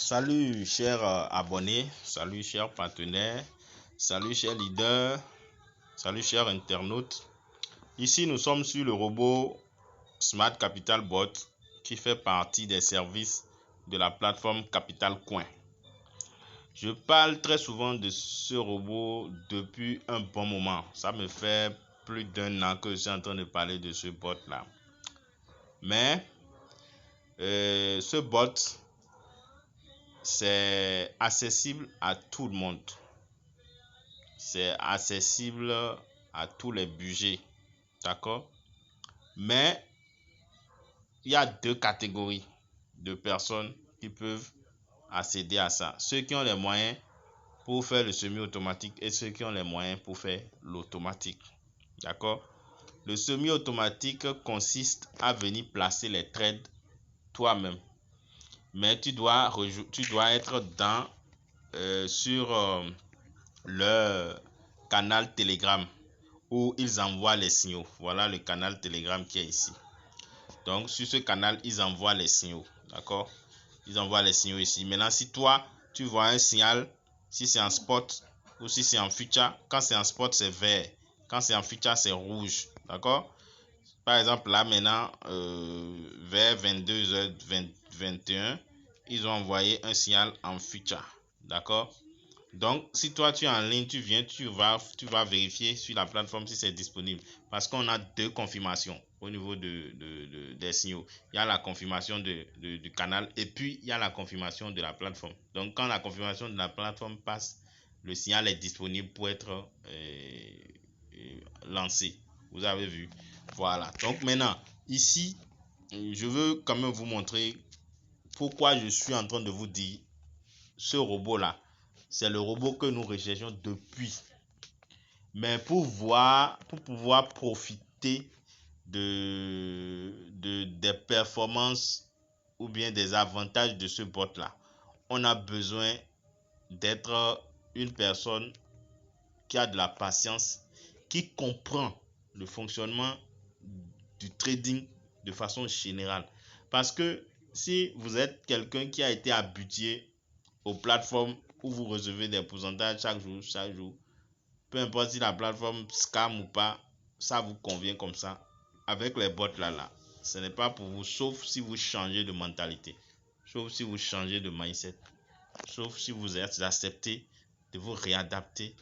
Salut chers abonnés, salut chers partenaires, salut chers leaders, salut chers internautes. Ici nous sommes sur le robot Smart Capital Bot qui fait partie des services de la plateforme Capital Coin. Je parle très souvent de ce robot depuis un bon moment. Ça me fait plus d'un an que je suis en train de parler de ce bot là. Mais ce bot, c'est accessible à tout le monde. C'est accessible à tous les budgets. D'accord? Mais il y a deux catégories de personnes qui peuvent accéder à ça. Ceux qui ont les moyens pour faire le semi-automatique et ceux qui ont les moyens pour faire l'automatique. D'accord? Le semi-automatique consiste à venir placer les trades toi-même. Mais tu dois être sur leur canal Telegram où ils envoient les signaux. Voilà le canal Telegram qui est ici. Donc sur ce canal, ils envoient les signaux. D'accord? Ils envoient les signaux ici. Maintenant, si toi, tu vois un signal, si c'est en spot ou si c'est en future, quand c'est en spot, c'est vert. Quand c'est en future, c'est rouge. D'accord? Par exemple, là maintenant, vers 22h21, ils ont envoyé un signal en future. D'accord? Donc, si toi tu es en ligne, tu vas vérifier sur la plateforme si c'est disponible. Parce qu'on a deux confirmations au niveau des signaux. Il y a la confirmation du canal et puis il y a la confirmation de la plateforme. Donc, quand la confirmation de la plateforme passe, le signal est disponible pour être lancé. Vous avez vu? Voilà. Donc, maintenant, ici, je veux quand même vous montrer pourquoi je suis en train de vous dire ce robot-là. C'est le robot que nous recherchons depuis. Mais pour pouvoir profiter des performances ou bien des avantages de ce bot-là, on a besoin d'être une personne qui a de la patience, qui comprend le fonctionnement du trading de façon générale. Parce que si vous êtes quelqu'un qui a été habitué aux plateformes où vous recevez des pourcentages chaque jour, peu importe si la plateforme scam ou pas, ça vous convient comme ça. Avec les bots là, ce n'est pas pour vous, sauf si vous changez de mentalité, sauf si vous changez de mindset, sauf si vous acceptez de vous réadapter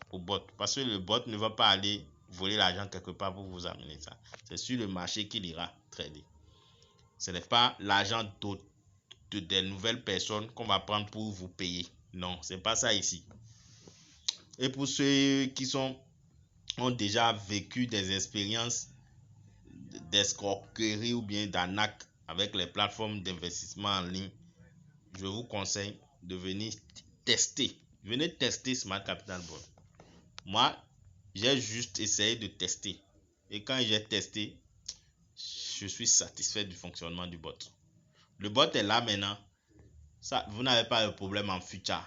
au bot. Parce que le bot ne va pas aller voler l'argent quelque part pour vous amener ça. C'est sur le marché qu'il ira trader. Ce n'est pas l'argent des nouvelles personnes qu'on va prendre pour vous payer. Non, c'est pas ça ici. Et pour ceux qui ont déjà vécu des expériences d'escroquerie ou bien d'arnaque avec les plateformes d'investissement en ligne, je vous conseille de venir tester. Venez tester Smart Capital Bot. Moi, j'ai juste essayé de tester. Et quand j'ai testé, je suis satisfait du fonctionnement du bot. Le bot est là maintenant. Ça, vous n'avez pas de problème en future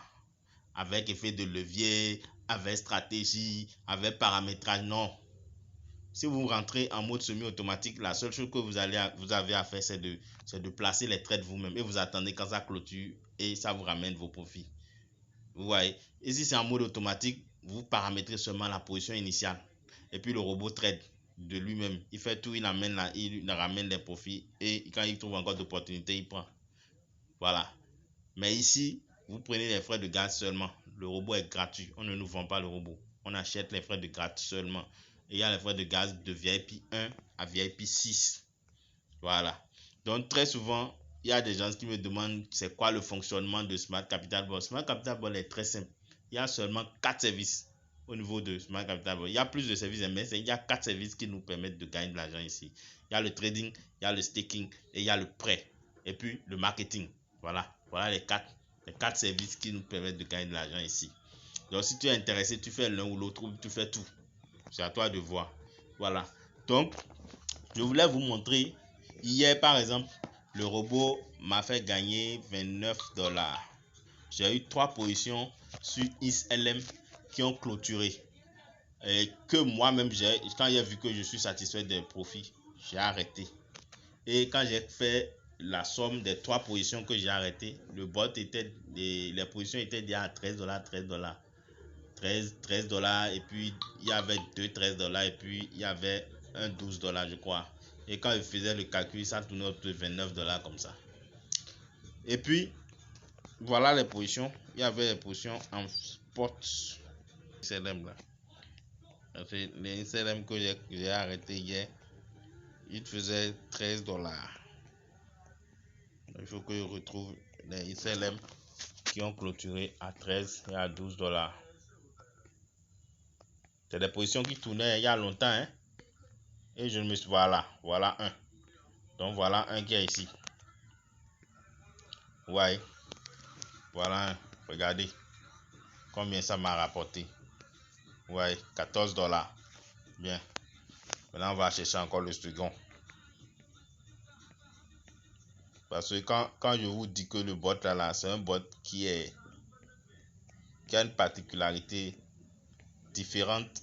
avec effet de levier, avec stratégie, avec paramétrage. Non. Si vous rentrez en mode semi-automatique, la seule chose que vous avez à faire, c'est de placer les trades vous-même et vous attendez quand ça clôture et ça vous ramène vos profits. Vous voyez? Et si c'est en mode automatique, vous paramétrez seulement la position initiale et puis le robot trade de lui-même. Il fait tout, il ramène les profits et quand il trouve encore d'opportunités, il prend. Voilà. Mais ici, vous prenez les frais de gaz seulement. Le robot est gratuit. On ne nous vend pas le robot. On achète les frais de gaz seulement. Et il y a les frais de gaz de VIP 1 à VIP 6. Voilà. Donc très souvent, il y a des gens qui me demandent c'est quoi le fonctionnement de Smart Capital Bot. Smart Capital Bot est très simple. Il y a seulement 4 services au niveau de Smart Capital Bot. Il y a plus de services, mais il y a 4 services qui nous permettent de gagner de l'argent ici. Il y a le trading, il y a le staking et il y a le prêt. Et puis le marketing. Voilà les quatre services qui nous permettent de gagner de l'argent ici. Donc si tu es intéressé, tu fais l'un ou l'autre ou tu fais tout. C'est à toi de voir. Voilà. Donc, je voulais vous montrer. Hier, par exemple, le robot m'a fait gagner 29 $. J'ai eu 3 positions sur XLM qui ont clôturé. Et que moi-même, quand j'ai vu que je suis satisfait des profits, j'ai arrêté. Et quand j'ai fait la somme des 3 positions que j'ai arrêtées. Le bot était, les positions étaient déjà à $13, $13. 13 dollars, et puis il y avait 2 $13 et puis il y avait un $12 je crois, et quand je faisais le calcul ça tournait autour de $29 comme ça. Et puis voilà les positions. Il y avait les positions en spot XLM là. Les XLM que j'ai arrêté hier, il faisait $13. Il faut que je retrouve les XLM qui ont clôturé à 13 et à $12. C'est des positions qui tournaient il y a longtemps, hein? Et je me suis, voilà un. Donc voilà un qui est ici. Ouais, voilà un. Regardez combien ça m'a rapporté. Ouais, $14. Bien. Maintenant on va chercher encore le second. Parce que quand je vous dis que le bot là, c'est un bot qui a une particularité différente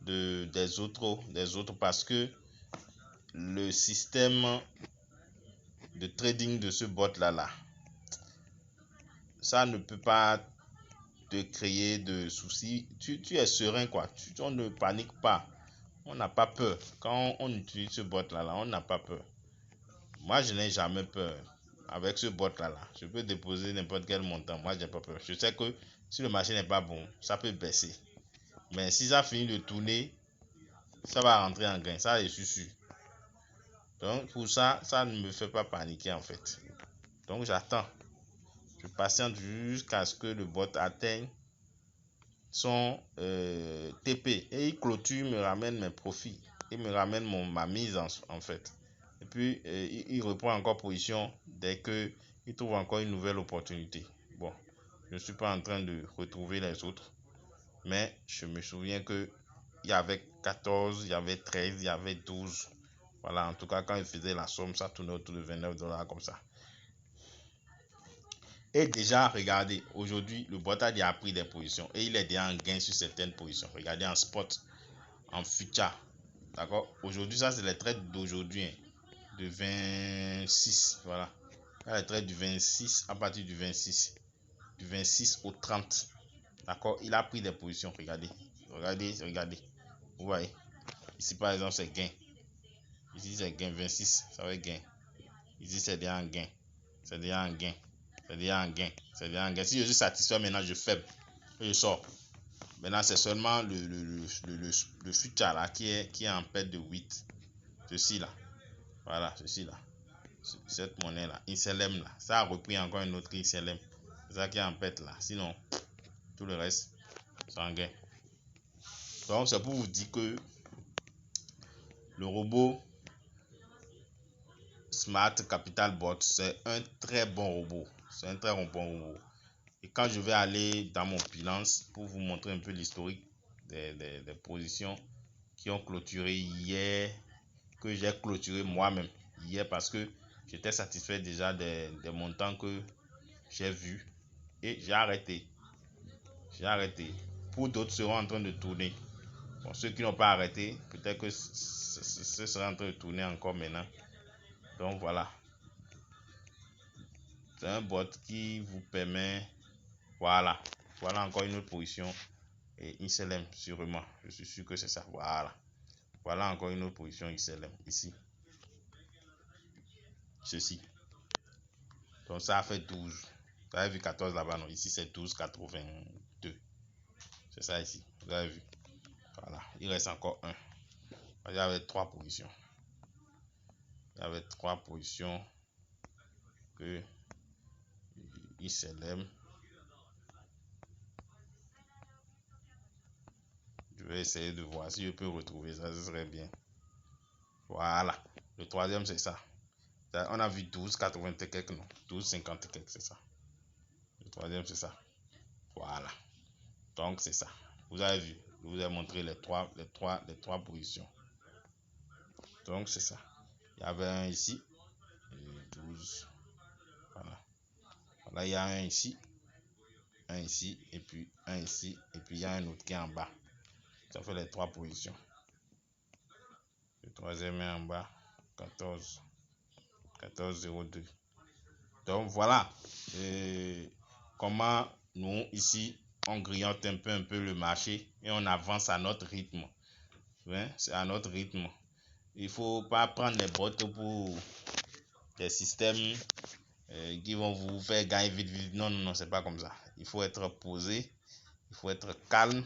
des autres, parce que le système de trading de ce bot là, ça ne peut pas te créer de soucis. Tu es serein quoi. On ne panique pas. On n'a pas peur. Quand on utilise ce bot là, on n'a pas peur. Moi je n'ai jamais peur. Avec ce bot là, je peux déposer n'importe quel montant. Moi j'ai pas peur. Je sais que si le marché n'est pas bon, ça peut baisser. Mais si ça finit de tourner, ça va rentrer en gain. Ça je suis sûr. Donc pour ça, ça ne me fait pas paniquer en fait. Donc j'attends. Je patiente jusqu'à ce que le bot atteigne son TP et il clôture, me ramène mes profits, il me ramène ma mise en fait, et puis il reprend encore position dès que il trouve encore une nouvelle opportunité. Bon, je ne suis pas en train de retrouver les autres, mais je me souviens que il y avait 14, il y avait 13, il y avait 12. Voilà, en tout cas quand il faisait la somme, ça tournait autour de $29 comme ça. Et déjà, regardez, aujourd'hui, le bot a déjà pris des positions et il est déjà en gain sur certaines positions. Regardez en spot, en future. D'accord? Aujourd'hui, ça, c'est les trades d'aujourd'hui, hein, de 26. Voilà. Là, les trades du 26, à partir du 26. Du 26 au 30. D'accord? Il a pris des positions. Regardez. Regardez. Vous voyez? Ici, par exemple, c'est gain. Ici, c'est gain 26. Ça va être gain. Ici, c'est déjà en gain. C'est déjà en gain. C'est déjà en gain. C'est déjà en gain. Si je suis satisfait, maintenant je faible. Et je sors. Maintenant, c'est seulement le futur là qui est en perte de 8. Ceci là. Voilà, ceci là. Cette monnaie là. XLM là. Ça a repris encore une autre XLM. C'est ça qui est en perte là. Sinon, tout le reste, c'est en gain. Donc, c'est pour vous dire que le robot Smart Capital Bot, c'est un très bon robot. C'est un très bon robot. Et quand je vais aller dans mon bilan pour vous montrer un peu l'historique des positions qui ont clôturé hier, que j'ai clôturé moi-même hier parce que j'étais satisfait déjà des montants que j'ai vus et j'ai arrêté. Pour d'autres seront en train de tourner. Bon, ceux qui n'ont pas arrêté, peut-être que ce sera en train de tourner encore maintenant. Donc voilà. C'est un bot qui vous permet, voilà encore une autre position et XLM sûrement, je suis sûr que c'est ça. Voilà encore une autre position XLM ici, ceci. Donc ça a fait 12. Vous avez vu 14 là-bas, non? Ici c'est 12,82. C'est ça ici, vous avez vu. Voilà, il reste encore un. Il y avait 3 positions. Il y avait 3 positions que XLM. Je vais essayer de voir si je peux retrouver ça, ce serait bien. Voilà, le troisième c'est ça. On a vu 12,80 et quelques, non, 12,50 et quelques, c'est ça. Le troisième c'est ça. Voilà. Donc c'est ça. Vous avez vu, je vous ai montré les trois positions. Donc c'est ça. Il y avait un ici. Et 12. Voilà. Là il y a un ici. Un ici. Et puis un ici. Et puis il y a un autre qui est en bas. Ça fait les 3 positions. Le troisième est en bas. 14. 14,02. Donc voilà comment nous ici on grignote un peu le marché et on avance à notre rythme. C'est à notre rythme. Il faut pas prendre les bottes pour des systèmes qui vont vous faire gagner vite. Non, c'est pas comme ça. Il faut être posé, il faut être calme,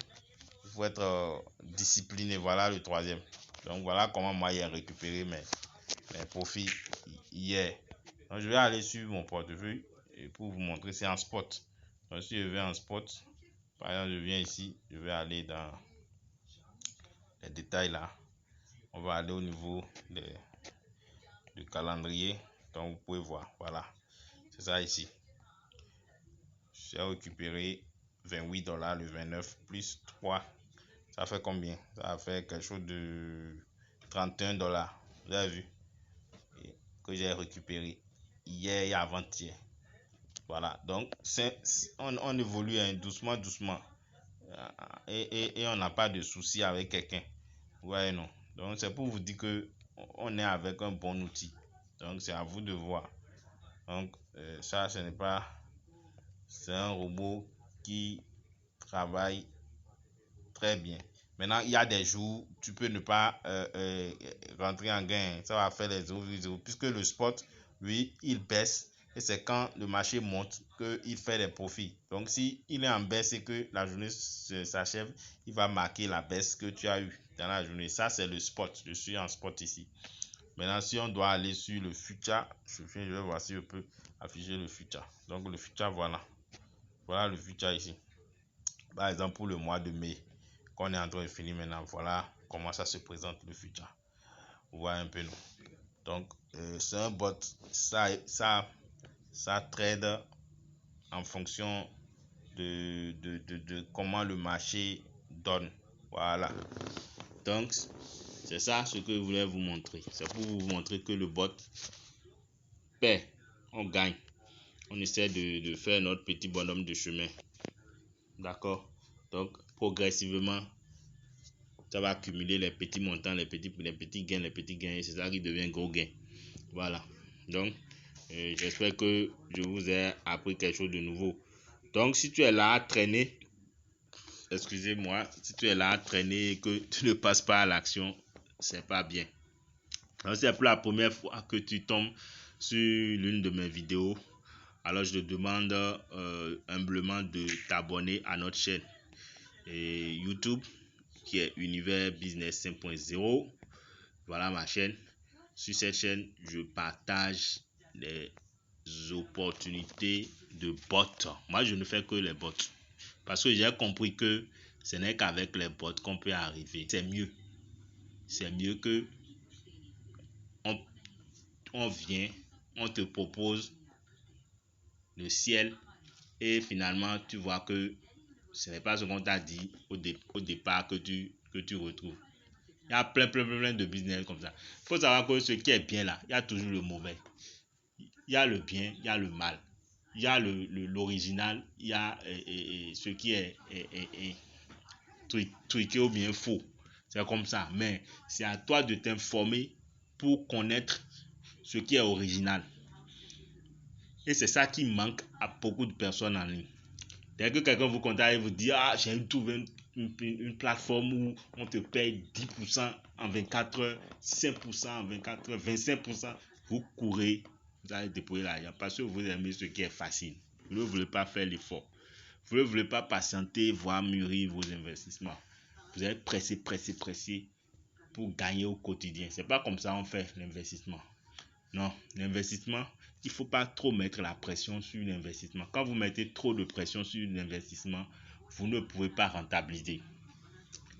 il faut être discipliné. Voilà le troisième. Donc voilà comment moi j'ai récupéré mes profits hier. Donc je vais aller sur mon portefeuille et pour vous montrer, c'est en spot. Donc si je vais en spot, par exemple je viens ici, je vais aller dans les détails là. On va aller au niveau du calendrier. Donc vous pouvez voir, voilà, c'est ça ici. J'ai récupéré $28 le 29 plus 3, ça fait combien? Ça fait quelque chose de $31. Vous avez vu que j'ai récupéré hier et avant-hier. Voilà, donc on évolue doucement et on n'a pas de souci avec quelqu'un. Ouais, non. Donc c'est pour vous dire que on est avec un bon outil. Donc c'est à vous de voir. Donc ça, ce n'est pas, c'est un robot qui travaille très bien. Maintenant, il y a des jours, tu peux ne pas rentrer en gain. Ça va faire les 0,0 puisque le spot, lui, il baisse. Et c'est quand le marché monte qu'il fait des profits. Donc, si il est en baisse et que la journée s'achève, il va marquer la baisse que tu as eu dans la journée. Ça, c'est le spot. Je suis en spot ici. Maintenant, si on doit aller sur le futur, je vais voir si je peux afficher le futur. Donc, le futur, voilà. Voilà le futur ici. Par exemple, pour le mois de mai, qu'on est en train de finir maintenant, voilà comment ça se présente le futur. Vous voyez un peu, non? Donc, c'est un bot, ça trade en fonction de comment le marché donne. Voilà. Donc, c'est ça ce que je voulais vous montrer. C'est pour vous montrer que le bot paie, on gagne. On essaie de faire notre petit bonhomme de chemin. D'accord? Donc, progressivement, ça va accumuler les petits montants, les petits gains, et c'est ça qui devient gros gain. Voilà. Donc, j'espère que je vous ai appris quelque chose de nouveau. Donc, si tu es là à traîner, excusez-moi, si tu es là à traîner et que tu ne passes pas à l'action, c'est pas bien. Donc, c'est pour la première fois que tu tombes sur l'une de mes vidéos. Alors, je te demande humblement de t'abonner à notre chaîne et YouTube, qui est Univers Business 5.0. Voilà ma chaîne. Sur cette chaîne, je partage les opportunités de bots. Moi, je ne fais que les bots. Parce que j'ai compris que ce n'est qu'avec les bots qu'on peut arriver. C'est mieux. C'est mieux que on vient, on te propose le ciel et finalement tu vois que ce n'est pas ce qu'on t'a dit au départ que tu retrouves. Il y a plein de business comme ça. Il faut savoir que ce qui est bien là, il y a toujours le mauvais. Il y a le bien, il y a le mal. Il y a l'original, il y a ce qui est truqué ou bien faux. C'est comme ça. Mais c'est à toi de t'informer pour connaître ce qui est original. Et c'est ça qui manque à beaucoup de personnes en ligne. Dès que quelqu'un vous contacte et vous dit « Ah, j'ai trouvé une plateforme où on te paye 10% en 24 heures, 5% en 24 heures, 25%, vous courez, vous allez déployer l'argent parce que vous aimez ce qui est facile. Vous ne voulez pas faire l'effort. Vous ne voulez pas patienter, voir mûrir vos investissements. Vous êtes pressé pour gagner au quotidien. Ce n'est pas comme ça qu'on fait l'investissement. Non, l'investissement, il ne faut pas trop mettre la pression sur l'investissement. Quand vous mettez trop de pression sur l'investissement, vous ne pouvez pas rentabiliser.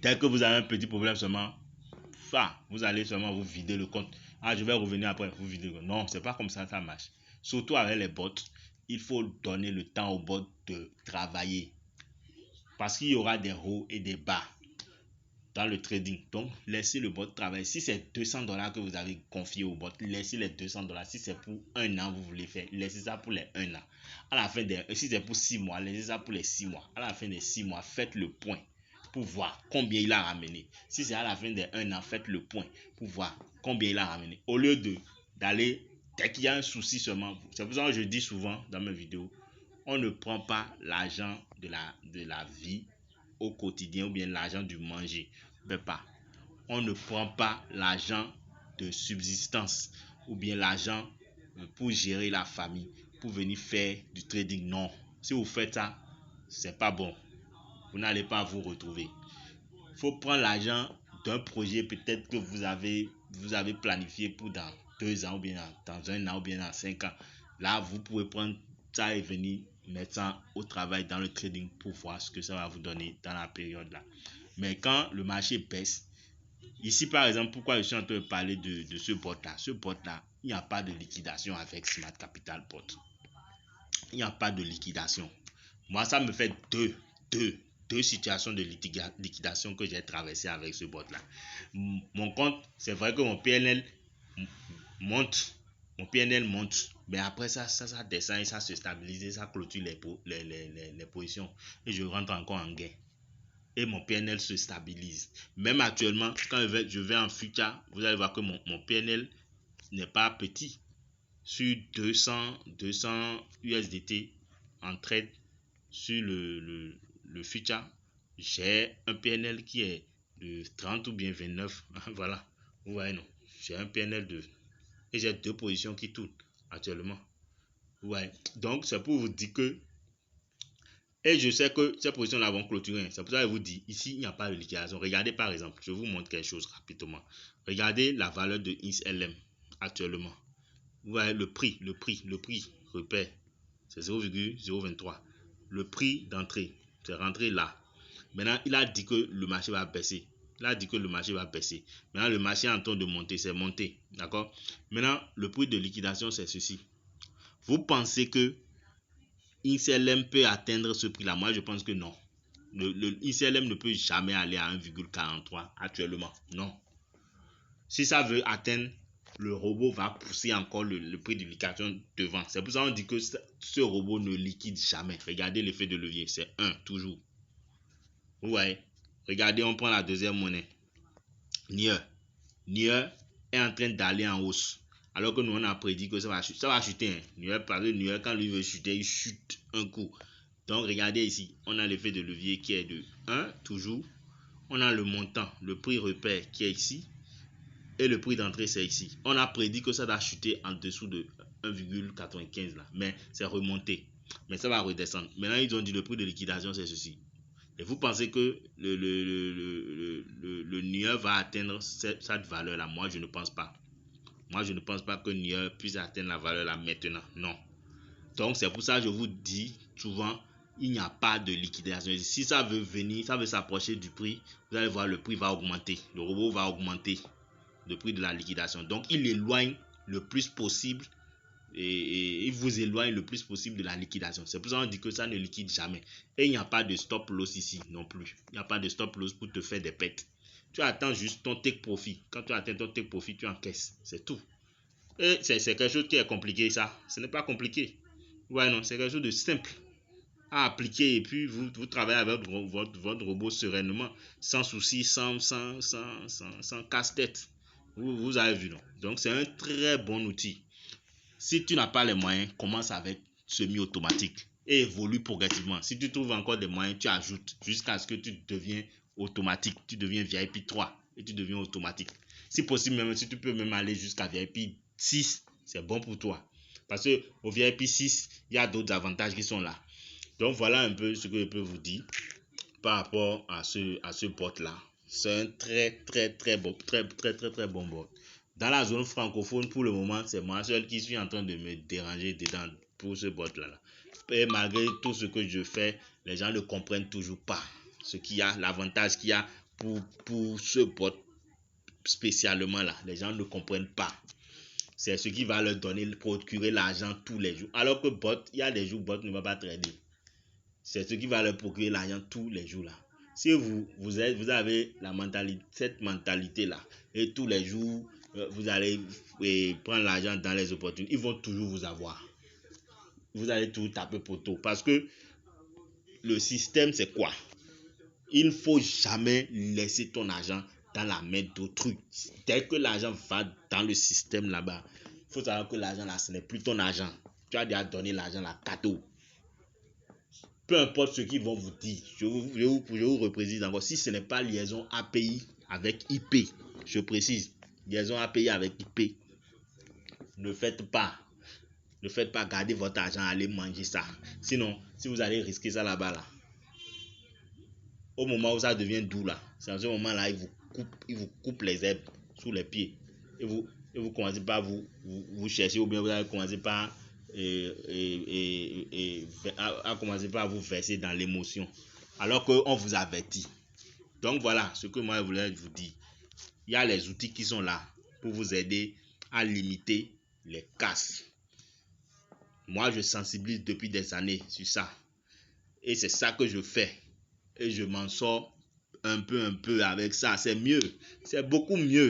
Dès que vous avez un petit problème seulement, vous allez seulement vous vider le compte. Ah, je vais revenir après, vous vider le compte. Non, c'est pas comme ça ça marche. Surtout avec les bots, il faut donner le temps aux bots de travailler. Parce qu'il y aura des hauts et des bas dans le trading. Donc, laissez le bot travailler. Si c'est $200 que vous avez confié au bot, laissez les $200. Si c'est pour 1 an, vous voulez faire, laissez ça pour les 1 an. À la fin si c'est pour 6 mois, laissez ça pour les 6 mois. À la fin des 6 mois, faites le point pour voir combien il a ramené. Si c'est à la fin des 1 an, faites le point pour voir combien il a ramené. Au lieu d'aller Dès qu'il y a un souci seulement, c'est pour ça que je dis souvent dans mes vidéos, on ne prend pas l'argent de la vie au quotidien ou bien l'argent du manger. On ne prend pas l'argent de subsistance ou bien l'argent pour gérer la famille, pour venir faire du trading. Non, si vous faites ça, c'est pas bon. Vous n'allez pas vous retrouver. Il faut prendre l'argent d'un projet peut-être que vous avez planifié pour dans 2 ans ou bien dans 1 an ou bien dans 5 ans. Là, vous pouvez prendre ça et venir mettre ça au travail dans le trading pour voir ce que ça va vous donner dans la période là. Mais quand le marché baisse, ici par exemple, pourquoi je suis en train de parler de ce bot là, il n'y a pas de liquidation avec Smart Capital Bot. Il n'y a pas de liquidation. Moi, ça me fait deux situations de liquidation que j'ai traversées avec ce bot là. Mon compte, c'est vrai que mon PNL monte, mais après ça descend et ça se stabilise et ça clôture les positions et je rentre encore en gain et mon PNL se stabilise. Même actuellement, quand je vais en future, vous allez voir que mon PNL n'est pas petit. Sur 200 USDT en trade sur le future, j'ai un PNL qui est de 30 ou bien 29. Voilà, vous voyez, non, j'ai un PNL de et j'ai 2 positions qui tournent actuellement. Ouais, donc c'est pour vous dire que et je sais que ces positions là vont clôturer. C'est pour ça que je vous dis ici il n'y a pas de liquidation. Regardez par exemple, je vous montre quelque chose rapidement. Regardez la valeur de XLM actuellement. Vous voyez le prix repère, c'est 0,023. Le prix d'entrée, c'est rentré là. Maintenant, il a dit que le marché va baisser. Maintenant, le marché est en train de monter, c'est monté. D'accord? Maintenant, le prix de liquidation, c'est ceci. Vous pensez que XLM peut atteindre ce prix-là? Moi, je pense que non. Le XLM ne peut jamais aller à 1,43 actuellement. Non. Si ça veut atteindre, le robot va pousser encore le prix de liquidation devant. C'est pour ça qu'on dit que ce robot ne liquide jamais. Regardez l'effet de levier, c'est 1 toujours. Vous voyez, regardez, on prend la deuxième monnaie. NIE est en train d'aller en hausse. Alors que nous, on a prédit que ça va chuter. Hein. NIE, parce que NIE, quand lui veut chuter, il chute un coup. Donc, regardez ici, on a l'effet de levier qui est de 1 toujours. On a le montant, le prix repère qui est ici. Et le prix d'entrée, c'est ici. On a prédit que ça va chuter en dessous de 1,95 là. Mais c'est remonté. Mais ça va redescendre. Maintenant, ils ont dit le prix de liquidation, c'est ceci. Et vous pensez que le NIE va atteindre cette valeur-là? Moi, je ne pense pas. Moi, je ne pense pas que NIE puisse atteindre la valeur-là maintenant. Non. Donc, c'est pour ça que je vous dis souvent, il n'y a pas de liquidation. Si ça veut venir, ça veut s'approcher du prix, vous allez voir, le prix va augmenter. Le robot va augmenter le prix de la liquidation. Donc, il éloigne le plus possible et il vous éloigne le plus possible de la liquidation. C'est pour ça qu'on dit que ça ne liquide jamais. Et il n'y a pas de stop loss ici non plus. Il n'y a pas de stop loss pour te faire des pertes. Tu attends juste ton take profit. Quand tu atteins ton take profit, tu encaisses. C'est tout. Et c'est quelque chose qui est compliqué, ça. Ce n'est pas compliqué. Ouais, non, c'est quelque chose de simple à appliquer et puis vous travaillez avec votre robot sereinement, sans souci, sans casse-tête. Vous avez vu, non? Donc, c'est un très bon outil. Si tu n'as pas les moyens, commence avec semi-automatique et évolue progressivement. Si tu trouves encore des moyens, tu ajoutes jusqu'à ce que tu deviens automatique. Tu deviens VIP 3 et tu deviens automatique. Si possible, même si tu peux même aller jusqu'à VIP 6, c'est bon pour toi. Parce qu'au VIP 6, il y a d'autres avantages qui sont là. Donc voilà un peu ce que je peux vous dire par rapport à ce bot là. C'est un très bon bot. Dans la zone francophone, pour le moment, c'est moi seul qui suis en train de me déranger dedans pour ce bot là. Et malgré tout ce que je fais, les gens ne comprennent toujours pas ce qu'il y a, l'avantage qu'il y a pour ce bot spécialement là. Les gens ne comprennent pas. C'est ce qui va leur donner, procurer l'argent tous les jours. Alors que bot, il y a des jours bot ne va pas trader. C'est ce qui va leur procurer l'argent tous les jours là. Si vous avez cette mentalité là et tous les jours vous allez prendre l'argent dans les opportunités, ils vont toujours vous avoir. Vous allez tout taper poteau parce que le système c'est quoi? Il ne faut jamais laisser ton argent dans la main d'autrui. Dès que l'argent va dans le système là-bas, faut savoir que l'argent là, ce n'est plus ton argent. Tu as déjà donné l'argent là, cadeau. Peu importe ce qu'ils vont vous dire, je vous reprécise encore. Si ce n'est pas liaison API avec IP, je précise, liaison API avec IP, ne faites pas garder votre argent, allez manger ça. Sinon, si vous allez risquer ça là-bas, là, au moment où ça devient doux, là, c'est à ce moment-là, il vous coupe les herbes sous les pieds. Et vous commencez pas à vous chercher, ou bien vous allez commencer par à commencer par vous verser dans l'émotion, alors qu'on vous avertit. Donc voilà ce que moi je voulais vous dire. Il y a les outils qui sont là pour vous aider à limiter les casses. Moi je sensibilise depuis des années sur ça. Et c'est ça que je fais. Et je m'en sors un peu avec ça. C'est mieux. C'est beaucoup mieux.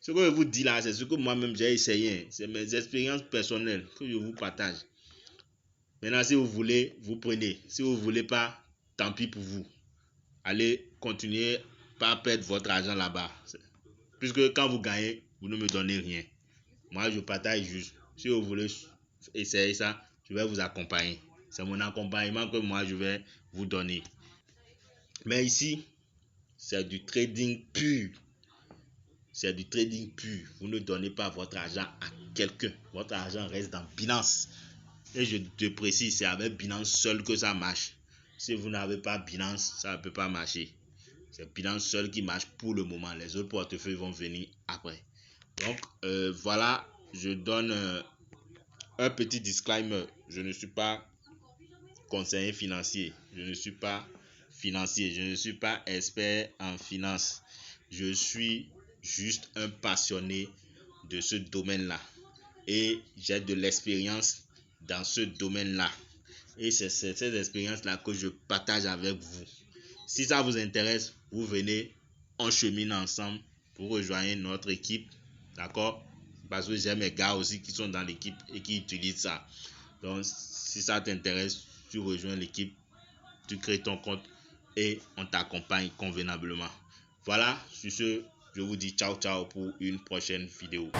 Ce que je vous dis là, c'est ce que moi-même j'ai essayé. C'est mes expériences personnelles que je vous partage. Maintenant, si vous voulez, vous prenez. Si vous ne voulez pas, tant pis pour vous. Allez continuer par perdre votre argent là-bas. Puisque quand vous gagnez, vous ne me donnez rien. Moi, je partage juste. Si vous voulez essayer ça, je vais vous accompagner. C'est mon accompagnement que moi, je vais vous donner. Mais ici, c'est du trading pur. C'est du trading pur. Vous ne donnez pas votre argent à quelqu'un. Votre argent reste dans Binance. Et je te précise, c'est avec Binance seul que ça marche. Si vous n'avez pas Binance, ça ne peut pas marcher. C'est Binance seul qui marche pour le moment. Les autres portefeuilles vont venir après. Donc, voilà, je donne un petit disclaimer. Je ne suis pas conseiller financier. Je ne suis pas financier. Je ne suis pas expert en finance. Je suis juste un passionné de ce domaine-là. Et j'ai de l'expérience dans ce domaine-là. Et c'est cette expérience-là que je partage avec vous. Si ça vous intéresse, vous venez, on chemine ensemble pour rejoindre notre équipe. D'accord? Parce que j'ai mes gars aussi qui sont dans l'équipe et qui utilisent ça. Donc, si ça t'intéresse, tu rejoins l'équipe, tu crées ton compte et on t'accompagne convenablement. Voilà, sur ce, je vous dis ciao pour une prochaine vidéo.